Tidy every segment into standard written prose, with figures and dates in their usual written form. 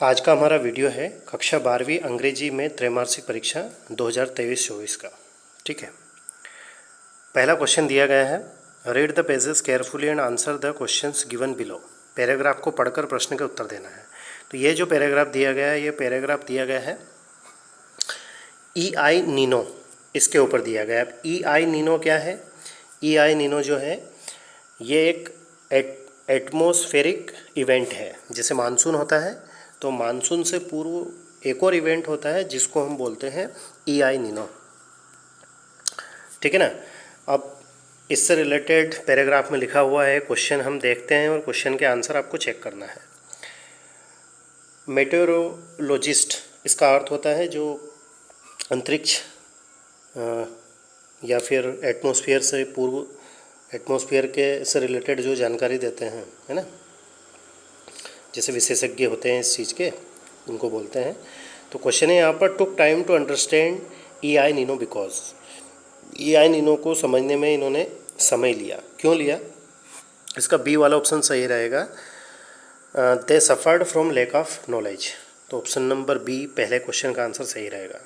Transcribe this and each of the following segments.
आज का हमारा वीडियो है कक्षा 12वीं अंग्रेजी में त्रैमासिक परीक्षा 2023-24 का। ठीक है, पहला क्वेश्चन दिया गया है, read the pages carefully and answer the questions given below. Paragraph को पढ़कर प्रश्न का उत्तर देना है। तो ये जो पैराग्राफ दिया गया है, ये पैराग्राफ दिया गया है ई आई नीनो, इसके ऊपर दिया गया है। ई आई नीनो क्या है? ई आई नीनो जो है ये एक एटमॉस्फेरिक इवेंट है। जैसे मानसून होता है तो मानसून से पूर्व एक और इवेंट होता है जिसको हम बोलते हैं ई आई नीनो। ठीक है ना। अब इससे रिलेटेड पैराग्राफ में लिखा हुआ है, क्वेश्चन हम देखते हैं और क्वेश्चन के आंसर आपको चेक करना है। मेटेरोलॉजिस्ट इसका अर्थ होता है जो अंतरिक्ष या फिर एटमॉस्फेयर से पूर्व, एटमॉस्फेयर के से रिलेटेड जो जानकारी देते हैं, है ना, जैसे विशेषज्ञ होते हैं इस चीज़ के, उनको बोलते हैं। तो क्वेश्चन है यहाँ पर, took time to understand E I Nino because. E I Nino को समझने में इन्होंने समय लिया। क्यों लिया? इसका बी वाला ऑप्शन सही रहेगा, they suffered from lack of knowledge. तो ऑप्शन नंबर बी पहले क्वेश्चन का आंसर सही रहेगा।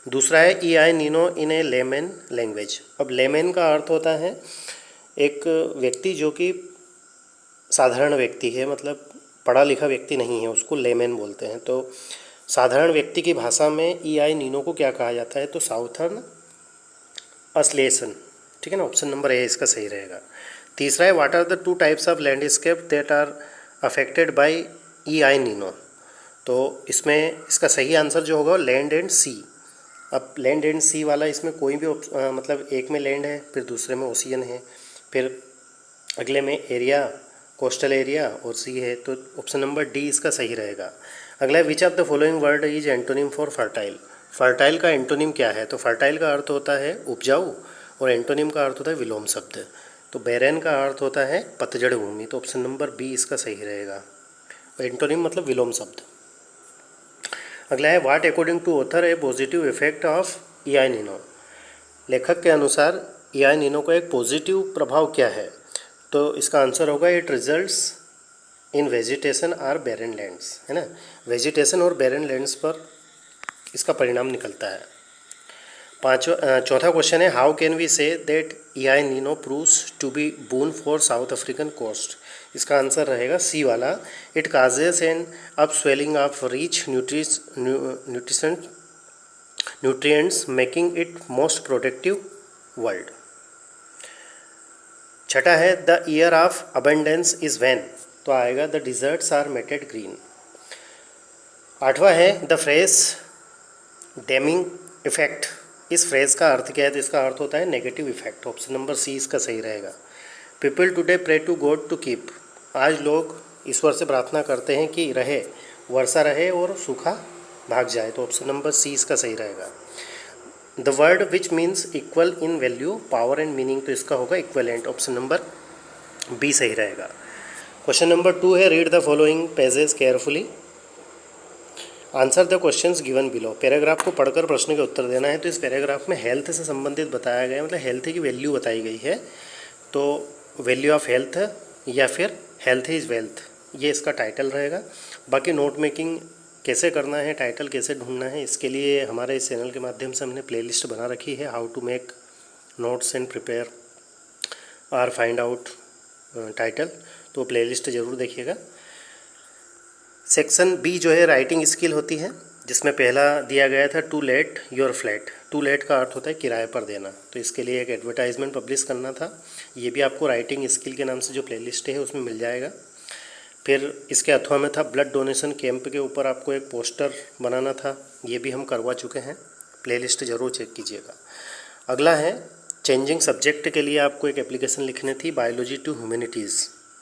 दूसरा है ई आई Nino in a layman language. अब लेमन का अर्थ होता है एक व्यक्ति जो कि साधारण व्यक्ति है, मतलब पढ़ा लिखा व्यक्ति नहीं है, उसको लेमन बोलते हैं। तो साधारण व्यक्ति की भाषा में ई आई नीनो को क्या कहा जाता है? तो साउथर्न असलेशन। ठीक है ना, ऑप्शन नंबर ए इसका सही रहेगा। तीसरा है, what are the two types of landscape that are affected by E I Nino. तो इसमें इसका सही आंसर जो होगा लैंड एंड सी। अब लैंड एंड सी वाला इसमें कोई भी मतलब एक में लैंड है, फिर दूसरे में ओशियन है, फिर अगले में एरिया, कोस्टल एरिया और सी है। तो ऑप्शन नंबर डी इसका सही रहेगा। अगला है, which of the following word is antonym for fertile. Fertile का एंटोनिम क्या है? तो फर्टाइल का अर्थ होता है उपजाऊ और एंटोनिम का अर्थ होता है विलोम शब्द। तो बैरन का अर्थ होता है पतझड़ भूमि। तो ऑप्शन नंबर बी इसका सही रहेगा। एंटोनिम मतलब विलोम शब्द। अगला है, what according to author a positive effect of E I Nino. लेखक के अनुसार ई आई नीनो का एक पॉजिटिव प्रभाव क्या है? तो इसका आंसर होगा, it results in vegetation are barren lands, है ना। वेजिटेशन और बैरन लैंड्स पर इसका परिणाम निकलता है। चौथा क्वेश्चन है, how can we say that E I Nino proves to be boon for South African coast. इसका आंसर रहेगा सी वाला, it causes an up swelling of rich nutrients making it most productive world. छठा है, the year of abundance is when. तो आएगा, the deserts are matted green. आठवां है, the phrase damning effect. इस फ्रेज का अर्थ क्या है? तो इसका अर्थ होता है negative effect. Option number C इसका सही रहेगा। People today pray to God to keep. आज लोग ईश्वर से प्रार्थना करते हैं कि रहे, वर्षा रहे और सूखा भाग जाए। तो ऑप्शन नंबर सी इसका सही रहेगा। The word which means equal in value, power and meaning. तो इसका होगा इक्वलेंट। ऑप्शन नंबर बी सही रहेगा। क्वेश्चन नंबर 2 है, read the following pages carefully, answer the questions given below. Paragraph को पढ़कर प्रश्न के उत्तर देना है। तो इस पैराग्राफ में हेल्थ से संबंधित बताया गया है, मतलब हेल्थ की वैल्यू बताई गई है। तो वैल्यू ऑफ हेल्थ या फिर हेल्थ इज़ वेल्थ, ये इसका टाइटल रहेगा। बाकी नोट मेकिंग कैसे करना है, टाइटल कैसे ढूंढना है, इसके लिए हमारे इस चैनल के माध्यम से हमने प्लेलिस्ट बना रखी है, how to make notes and prepare और फाइंड आउट टाइटल। तो प्लेलिस्ट ज़रूर देखिएगा। सेक्शन बी जो है राइटिंग स्किल होती है, जिसमें पहला दिया गया था to let your flat. To let का अर्थ होता है किराए पर देना। तो इसके लिए एक एडवर्टाइजमेंट पब्लिश करना था। ये भी आपको राइटिंग स्किल के नाम से जो प्लेलिस्ट है उसमें मिल जाएगा। फिर इसके अथवा में था ब्लड डोनेशन कैंप के ऊपर आपको एक पोस्टर बनाना था, ये भी हम करवा चुके हैं। प्लेलिस्ट ज़रूर चेक कीजिएगा। अगला है, चेंजिंग सब्जेक्ट के लिए आपको एक एप्लीकेशन लिखनी थी, बायोलॉजी टू ह्यूमैनिटीज़।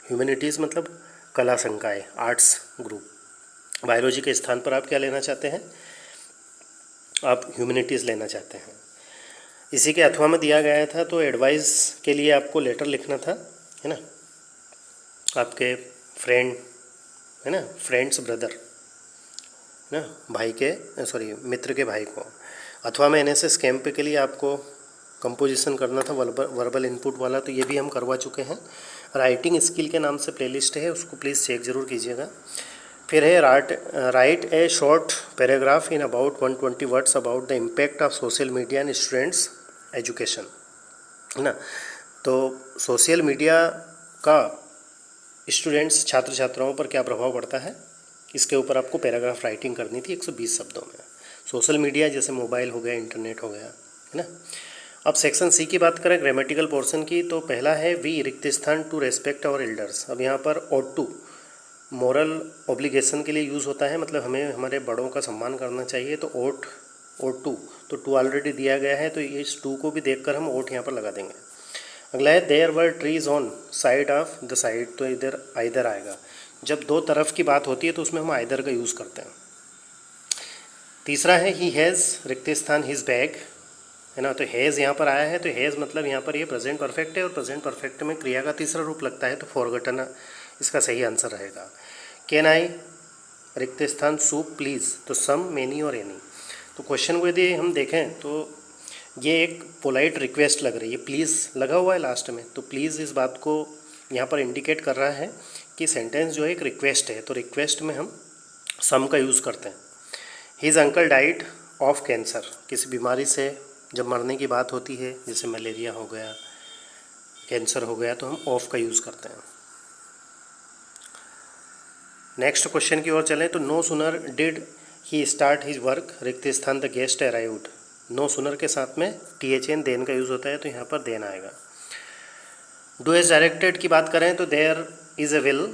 ह्यूमैनिटीज़ मतलब कला संकाय, आर्ट्स ग्रुप। बायोलॉजी के स्थान पर आप क्या लेना चाहते हैं? आप ह्यूमैनिटीज़ लेना चाहते हैं। इसी के अथवा में दिया गया था। तो एडवाइस के लिए आपको लेटर लिखना था, है ना, आपके फ्रेंड, है ना, फ्रेंड्स ब्रदर, ना, भाई के मित्र के भाई को। अथवा में एनएसएस कैंप के लिए आपको कंपोजिशन करना था, वर्बल इनपुट वाला। तो ये भी हम करवा चुके हैं। राइटिंग स्किल के नाम से प्लेलिस्ट है, उसको प्लीज़ चेक ज़रूर कीजिएगा। फिर है right A short paragraph in about 120 words about the impact of social media in students education, है ना। तो सोशल मीडिया का स्टूडेंट्स छात्र छात्राओं पर क्या प्रभाव पड़ता है, इसके ऊपर आपको पैराग्राफ राइटिंग करनी थी 120 शब्दों में। सोशल मीडिया जैसे मोबाइल हो गया, इंटरनेट हो गया, है ना। अब सेक्शन सी की बात करें ग्रामेटिकल पोर्शन की, तो पहला है वी रिक्त स्थान टू रेस्पेक्ट आवर एल्डर्स। अब यहाँ पर ऑट टू मॉरल ऑब्लिगेशन के लिए यूज़ होता है, मतलब हमें हमारे बड़ों का सम्मान करना चाहिए, तो ओट और टू, तो टू ऑलरेडी दिया गया है, तो इस टू को भी देखकर हम ओट यहाँ पर लगा देंगे। अगला है there were trees on side of the side, तो इधर आइदर आएगा। जब दो तरफ की बात होती है तो उसमें हम आइदर का यूज़ करते हैं। तीसरा है ही हैज़ रिक्त स्थान हिज बैग, है ना। तो हैज़ यहाँ पर आया है, तो हैज़ मतलब यहाँ पर ये प्रेजेंट परफेक्ट है, और प्रेजेंट परफेक्ट में क्रिया का तीसरा रूप लगता है, तो फॉरगॉटन इसका सही आंसर रहेगा। कैन आई रिक्त स्थान सूप प्लीज़, तो सम, मेनी और एनी। तो क्वेश्चन को यदि हम देखें तो ये एक पोलाइट रिक्वेस्ट लग रही है, प्लीज़ लगा हुआ है लास्ट में, तो प्लीज़ इस बात को यहाँ पर इंडिकेट कर रहा है कि सेंटेंस जो है एक रिक्वेस्ट है, तो रिक्वेस्ट में हम सम का यूज़ करते हैं। His uncle died of cancer, किसी बीमारी से जब मरने की बात होती है, जैसे मलेरिया हो गया, कैंसर हो गया, तो हम ऑफ का यूज़ करते हैं। नेक्स्ट क्वेश्चन की ओर चलें तो no sooner did he start his work रिक्त स्थान the guest arrived. No sooner के साथ में THN देन का यूज़ होता है, तो यहाँ पर देन आएगा। डू एज डायरेक्टेड की बात करें तो there is a will,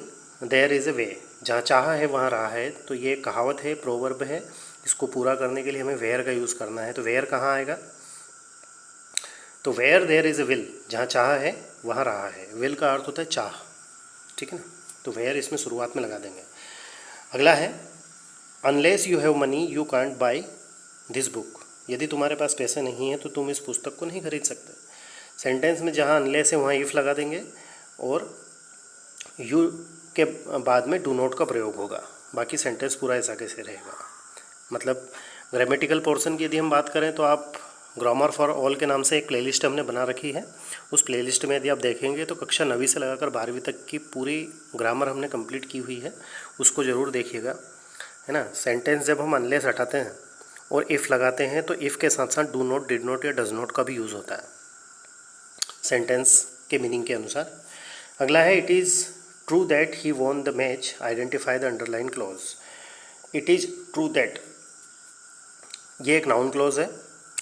there is a way, जहाँ चाहा है वहाँ रहा है, तो ये कहावत है, प्रोवर्ब है, इसको पूरा करने के लिए हमें वेयर का यूज़ करना है। तो वेयर कहाँ आएगा, तो where there is a will, जहाँ चाहा है वहाँ रहा है। विल का अर्थ होता है चाह, ठीक है ना, तो वेयर इसमें शुरुआत में लगा देंगे। अगला है unless you have money you can't by this book, यदि तुम्हारे पास पैसे नहीं है तो तुम इस पुस्तक को नहीं खरीद सकते। सेंटेंस में जहाँ अनलेस है वहाँ इफ़ लगा देंगे, और यू के बाद में डू नॉट का प्रयोग होगा। बाकी सेंटेंस पूरा ऐसा कैसे रहेगा। मतलब ग्रामेटिकल पोर्शन की यदि हम बात करें तो आप ग्रामर फॉर ऑल के नाम से एक प्लेलिस्ट हमने बना रखी है। उस प्लेलिस्ट में यदि आप देखेंगे तो कक्षा 9वीं से लगाकर 12वीं तक की पूरी ग्रामर हमने कंप्लीट की हुई है, उसको ज़रूर देखिएगा, है ना। सेंटेंस जब हम अनलेस हटाते हैं और इफ़ लगाते हैं तो इफ़ के साथ साथ डू नॉट, डिड नॉट या डज नॉट का भी यूज़ होता है सेंटेंस के मीनिंग के अनुसार। अगला है it is true that he won the match, identify the underline clause. It is true that, ये एक नाउन क्लॉज है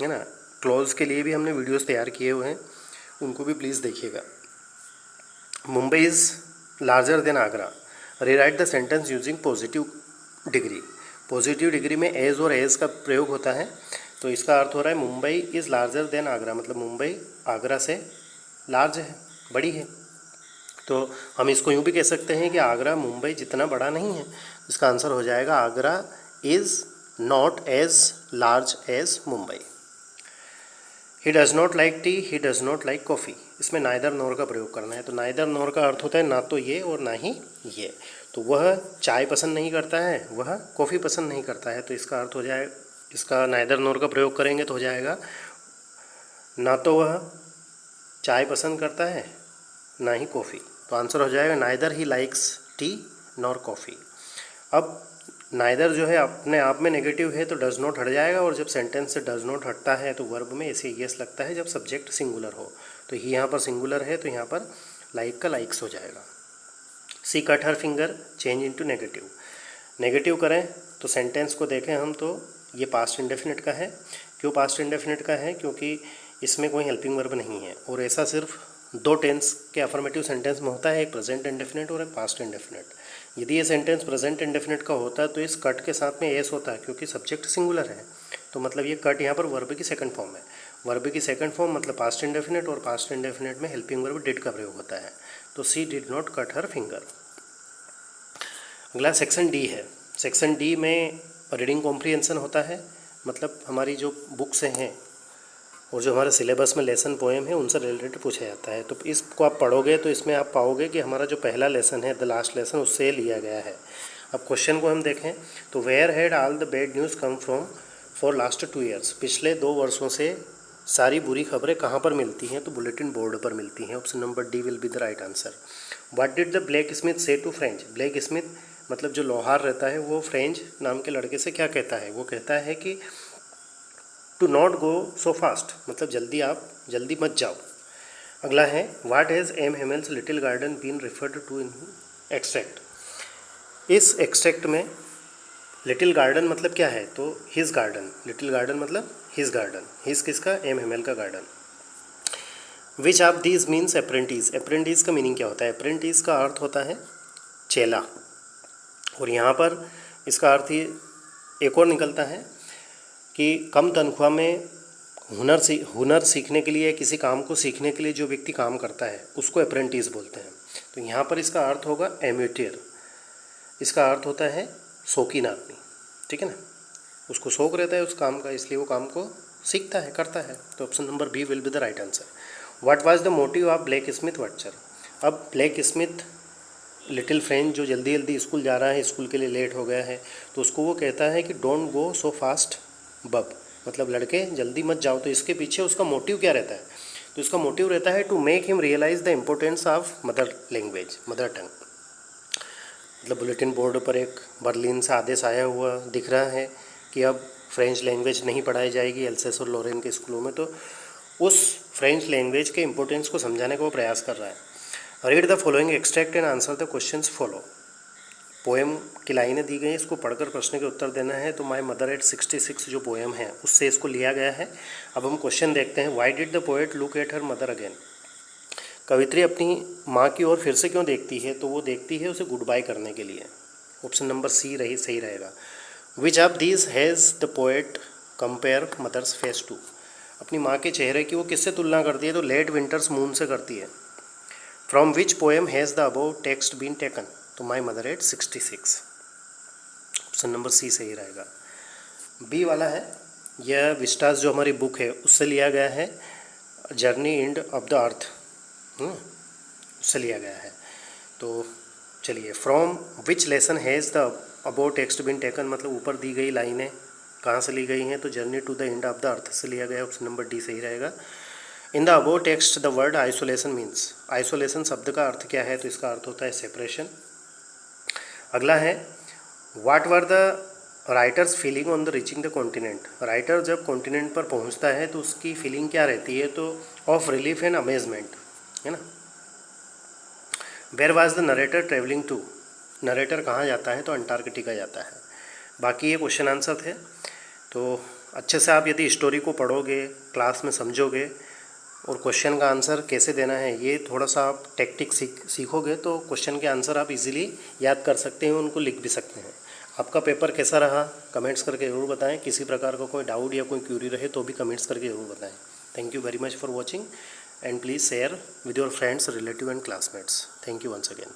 ना। क्लॉज के लिए भी हमने वीडियोस तैयार किए हुए हैं, उनको भी प्लीज़ देखिएगा। Mumbai is larger than Agra, rewrite the sentence using positive degree. Positive degree में एज और एज का प्रयोग होता है, तो इसका अर्थ हो रहा है Mumbai is larger than Agra, मतलब मुंबई आगरा से लार्ज है, बड़ी है। तो हम इसको यूँ भी कह सकते हैं कि आगरा मुंबई जितना बड़ा नहीं है। इसका आंसर हो जाएगा Agra is not as large as Mumbai. He does not like tea, he does not like coffee, इसमें नाइदर नॉर का प्रयोग करना है। तो नाइदर नॉर का अर्थ होता है ना तो ये और ना ही ये। तो वह चाय पसंद नहीं करता है, वह कॉफ़ी पसंद नहीं करता है, तो इसका अर्थ हो जाए, इसका नाइदर नॉर का प्रयोग करेंगे तो हो जाएगा ना तो वह चाय पसंद करता है ना ही कॉफ़ी। तो आंसर हो जाएगा neither he likes T nor coffee. अब नाइदर जो है अपने आप में नेगेटिव है तो डज़ नॉट हट जाएगा, और जब सेंटेंस से डज़ नॉट हटता है तो वर्ब में ऐसे यस लगता है जब सब्जेक्ट सिंगुलर हो। तो ही यहाँ पर सिंगुलर है, तो यहाँ पर लाइक का लाइक्स हो जाएगा। She cut her finger, change into negative. Negative करें तो सेंटेंस को देखें हम तो ये पास्ट इंडेफिनिट का है। क्यों पास्ट इंडेफिनिट का है, क्योंकि इसमें कोई हेल्पिंग वर्ब नहीं है, और ऐसा सिर्फ दो टेंस के अफर्मेटिव सेंटेंस में होता है, एक प्रेजेंट इंडेफिनिट और एक पास्ट इंडेफिनिट। यदि ये सेंटेंस प्रेजेंट इंडेफिनिट का होता है तो इस कट के साथ में एस होता है, क्योंकि सब्जेक्ट सिंगुलर है, तो मतलब ये कट यहाँ पर वर्ब की सेकंड फॉर्म है। वर्ब की सेकंड फॉर्म मतलब पास्ट इंडेफिनिट, और पास्ट इंडेफिनिट में हेल्पिंग वर्ब डिड का प्रयोग होता है। तो she did not cut her finger. अगला सेक्शन डी है। सेक्शन डी में रीडिंग कॉम्प्रीहेंशन होता है, मतलब हमारी जो बुक्स हैं और जो हमारे सिलेबस में लेसन पोएम है उनसे रिलेटेड पूछा जाता है। तो इसको आप पढ़ोगे तो इसमें आप पाओगे कि हमारा जो पहला लेसन है द लास्ट लेसन, उससे लिया गया है। अब क्वेश्चन को हम देखें तो where had all the bad news come from for last 2 years, पिछले 2 वर्षों से सारी बुरी खबरें कहाँ पर मिलती हैं, तो बुलेटिन बोर्ड पर मिलती हैं। Option number D will be the right answer. What did the black Smith से टू फ्रेंच, ब्लैक स्मिथ मतलब जो लोहार रहता है वो फ्रेंच नाम के लड़के से क्या कहता है, वो कहता है कि to not go so fast, मतलब जल्दी मत जाओ। अगला है what has M Hamel's little garden been referred to in extract. इस एक्सट्रैक्ट में लिटिल गार्डन मतलब क्या है, तो हिज गार्डन, लिटिल गार्डन मतलब हिज गार्डन, हिज किसका, एम हेमेल का garden. Which of these means apprentice, apprentice का मीनिंग क्या होता है, अप्रेंटिस का अर्थ होता है चेला, और यहाँ पर इसका अर्थ ये एक और निकलता है कि कम तनख्वाह में हुनर सीखने के लिए, किसी काम को सीखने के लिए जो व्यक्ति काम करता है उसको अप्रेंटिस बोलते हैं। तो यहाँ पर इसका अर्थ होगा एमेट्यर, इसका अर्थ होता है शौकीन आदमी, ठीक है ना, उसको शौक रहता है उस काम का, इसलिए वो काम को सीखता है, करता है। तो option number B will be the right answer. What was the motive of blacksmith Wachter. अब ब्लैक स्मिथ लिटिल फ्रेंच जो जल्दी जल्दी स्कूल जा रहा है, स्कूल के लिए लेट हो गया है, तो उसको वो कहता है कि डोंट गो सो फास्ट बब, मतलब लड़के जल्दी मत जाओ। तो इसके पीछे उसका मोटिव क्या रहता है, तो इसका मोटिव रहता है to make him realise the importance of mother language, mother tongue. मतलब बुलेटिन बोर्ड पर एक बर्लिन से आदेश आया हुआ दिख रहा है कि अब फ्रेंच लैंग्वेज नहीं पढ़ाई जाएगी एल्सेस और लॉरेन के स्कूलों में, तो उस फ्रेंच लैंग्वेज के इंपॉर्टेंस को समझाने का वो प्रयास कर रहा है। Read the following extract and answer the questions follow. Poem की लाइनें दी गई हैं, इसको पढ़कर प्रश्न के उत्तर देना है। तो माई मदर एट 66 जो पोएम है उससे इसको लिया गया है। अब हम क्वेश्चन देखते हैं। Why did the poet look at her mother again. कवित्री अपनी माँ की ओर फिर से क्यों देखती है, तो वो देखती है उसे गुड बाय करने के लिए। ऑप्शन नंबर सी सही रहेगा। Which of these has the poet compare mother's face to. अपनी माँ के चेहरे की वो किससे तुलना करती है, तो लेट विंटर्स मून से करती है। From which poem has the above text been taken, तो my mother at 66। Option number C सही रहेगा। बी वाला है, यह विस्टास जो हमारी बुक है उससे लिया गया है, journey end of the earth उससे लिया गया है। तो चलिए, from which lesson has the above text been taken, मतलब ऊपर दी गई लाइनें कहाँ से ली गई हैं, तो journey to the end of the earth से लिया गया है। ऑप्शन नंबर डी सही रहेगा। In the above text the word isolation means, isolation शब्द का अर्थ क्या है, तो इसका अर्थ होता है सेपरेशन। अगला है what were the writers feeling on the reaching the continent. Writer जब कॉन्टिनेंट पर पहुंचता है तो उसकी फीलिंग क्या रहती है, तो ऑफ रिलीफ एंड अमेजमेंट, है ना। Where was the narrator travelling to, narrator कहाँ जाता है, तो अंटार्कटिका जाता है। बाकी ये क्वेश्चन आंसर थे। तो अच्छे से आप यदि स्टोरी को पढ़ोगे, क्लास में समझोगे और क्वेश्चन का आंसर कैसे देना है, ये थोड़ा सा आप टेक्टिक सीखोगे तो क्वेश्चन के आंसर आप इजीली याद कर सकते हैं, उनको लिख भी सकते हैं। आपका पेपर कैसा रहा कमेंट्स करके ज़रूर बताएं। किसी प्रकार का कोई डाउट या कोई क्यूरी रहे तो भी कमेंट्स करके ज़रूर बताएं। Thank you very much for watching and please share with your friends, relative and classmates. Thank you once again.